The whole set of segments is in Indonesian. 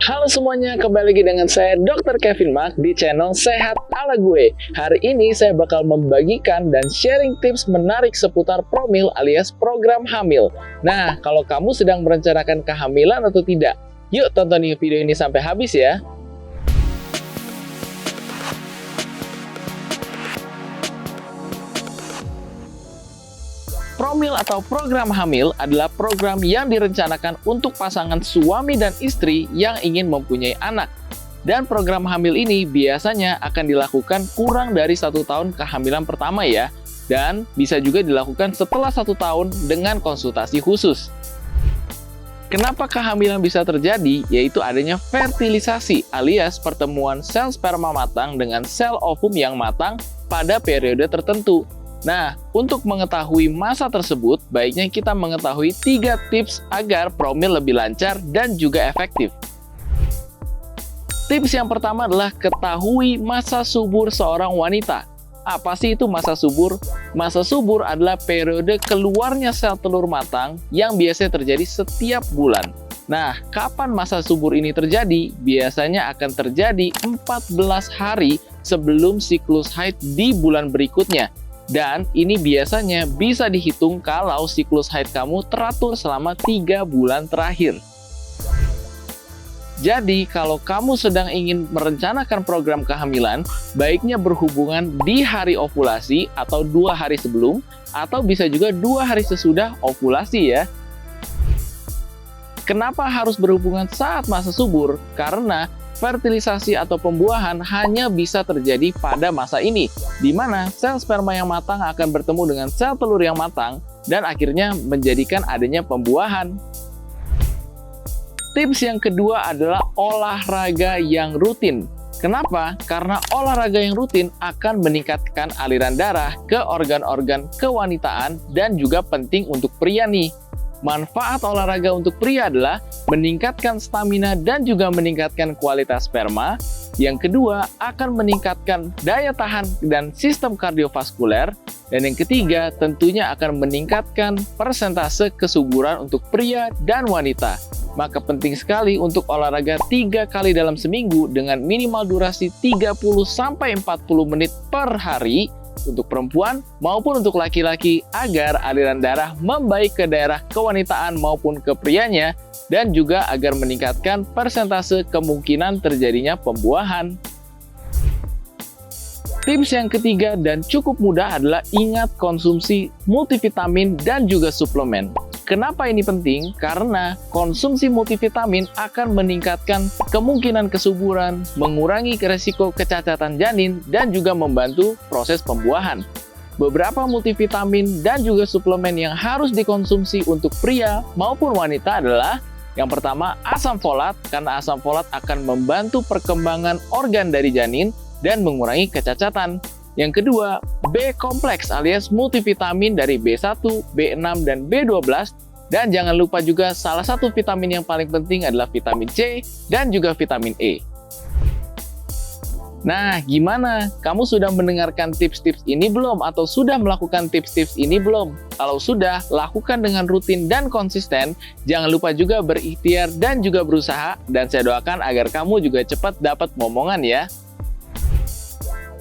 Halo semuanya, kembali lagi dengan saya Dr. Kevin Mak di channel Sehat Ala Gue. Hari ini saya bakal membagikan dan sharing tips menarik seputar promil alias program hamil. Nah, kalau kamu sedang merencanakan kehamilan atau tidak, yuk tonton video ini sampai habis ya. Promil atau program hamil adalah program yang direncanakan untuk pasangan suami dan istri yang ingin mempunyai anak. Dan program hamil ini biasanya akan dilakukan kurang dari 1 tahun kehamilan pertama ya. Dan bisa juga dilakukan setelah 1 tahun dengan konsultasi khusus. Kenapa kehamilan bisa terjadi? Yaitu adanya fertilisasi alias pertemuan sel sperma matang dengan sel ovum yang matang pada periode tertentu. Nah, untuk mengetahui masa tersebut, baiknya kita mengetahui 3 tips agar promil lebih lancar dan juga efektif. Tips yang pertama adalah ketahui masa subur seorang wanita. Apa sih itu masa subur? Masa subur adalah periode keluarnya sel telur matang yang biasanya terjadi setiap bulan. Nah, kapan masa subur ini terjadi? Biasanya akan terjadi 14 hari sebelum siklus haid di bulan berikutnya. Dan ini biasanya bisa dihitung kalau siklus haid kamu teratur selama 3 bulan terakhir. Jadi, kalau kamu sedang ingin merencanakan program kehamilan, baiknya berhubungan di hari ovulasi atau 2 hari sebelum, atau bisa juga 2 hari sesudah ovulasi ya. Kenapa harus berhubungan saat masa subur? Karena fertilisasi atau pembuahan hanya bisa terjadi pada masa ini, di mana sel sperma yang matang akan bertemu dengan sel telur yang matang dan akhirnya menjadikan adanya pembuahan. Tips yang kedua adalah olahraga yang rutin. Kenapa? Karena olahraga yang rutin akan meningkatkan aliran darah ke organ-organ kewanitaan dan juga penting untuk pria nih. Manfaat olahraga untuk pria adalah meningkatkan stamina dan juga meningkatkan kualitas sperma. Yang kedua, akan meningkatkan daya tahan dan sistem kardiovaskuler. Dan yang ketiga, tentunya akan meningkatkan persentase kesuburan untuk pria dan wanita. Maka penting sekali untuk olahraga 3 kali dalam seminggu dengan minimal durasi 30-40 menit per hari untuk perempuan maupun untuk laki-laki agar aliran darah membaik ke daerah kewanitaan maupun ke prianya dan juga agar meningkatkan persentase kemungkinan terjadinya pembuahan. Tips yang ketiga dan cukup mudah adalah ingat konsumsi multivitamin dan juga suplemen. Kenapa ini penting? Karena konsumsi multivitamin akan meningkatkan kemungkinan kesuburan, mengurangi resiko kecacatan janin, dan juga membantu proses pembuahan. Beberapa multivitamin dan juga suplemen yang harus dikonsumsi untuk pria maupun wanita adalah yang pertama, asam folat, karena asam folat akan membantu perkembangan organ dari janin dan mengurangi kecacatan. Yang kedua, B kompleks alias multivitamin dari B1, B6, dan B12. Dan jangan lupa juga salah satu vitamin yang paling penting adalah vitamin C dan juga vitamin E. Nah, gimana? Kamu sudah mendengarkan tips-tips ini belum? Atau sudah melakukan tips-tips ini belum? Kalau sudah, lakukan dengan rutin dan konsisten. Jangan lupa juga berikhtiar dan juga berusaha. Dan saya doakan agar kamu juga cepat dapat momongan ya.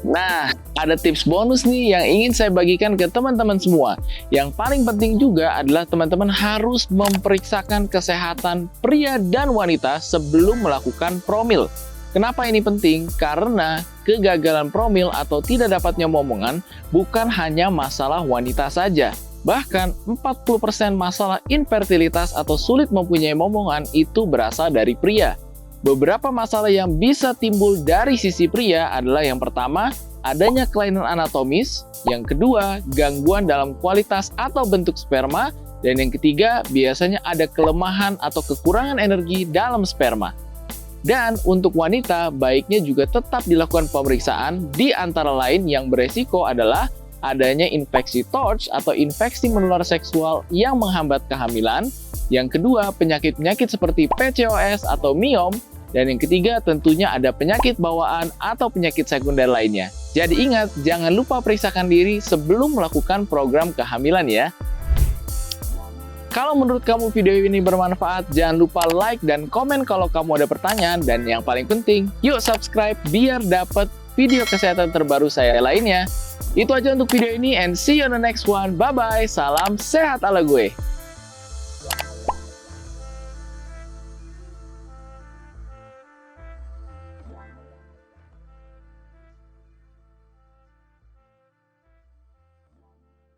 Nah, ada tips bonus nih yang ingin saya bagikan ke teman-teman semua. Yang paling penting juga adalah teman-teman harus memeriksakan kesehatan pria dan wanita sebelum melakukan promil. Kenapa ini penting? Karena kegagalan promil atau tidak dapatnya momongan bukan hanya masalah wanita saja. Bahkan 40% masalah infertilitas atau sulit mempunyai momongan itu berasal dari pria. Beberapa masalah yang bisa timbul dari sisi pria adalah yang pertama, adanya kelainan anatomis, yang kedua, gangguan dalam kualitas atau bentuk sperma, dan yang ketiga, biasanya ada kelemahan atau kekurangan energi dalam sperma. Dan untuk wanita, baiknya juga tetap dilakukan pemeriksaan, di antara lain yang beresiko adalah adanya infeksi TORCH atau infeksi menular seksual yang menghambat kehamilan. Yang kedua, penyakit-penyakit seperti PCOS atau miom. Dan yang ketiga, tentunya ada penyakit bawaan atau penyakit sekunder lainnya. Jadi ingat, jangan lupa periksakan diri sebelum melakukan program kehamilan ya. Kalau menurut kamu video ini bermanfaat, jangan lupa like dan komen kalau kamu ada pertanyaan. Dan yang paling penting, yuk subscribe biar dapat video kesehatan terbaru saya lainnya. Itu aja untuk video ini, and see you on the next one. Bye-bye, salam sehat ala gue.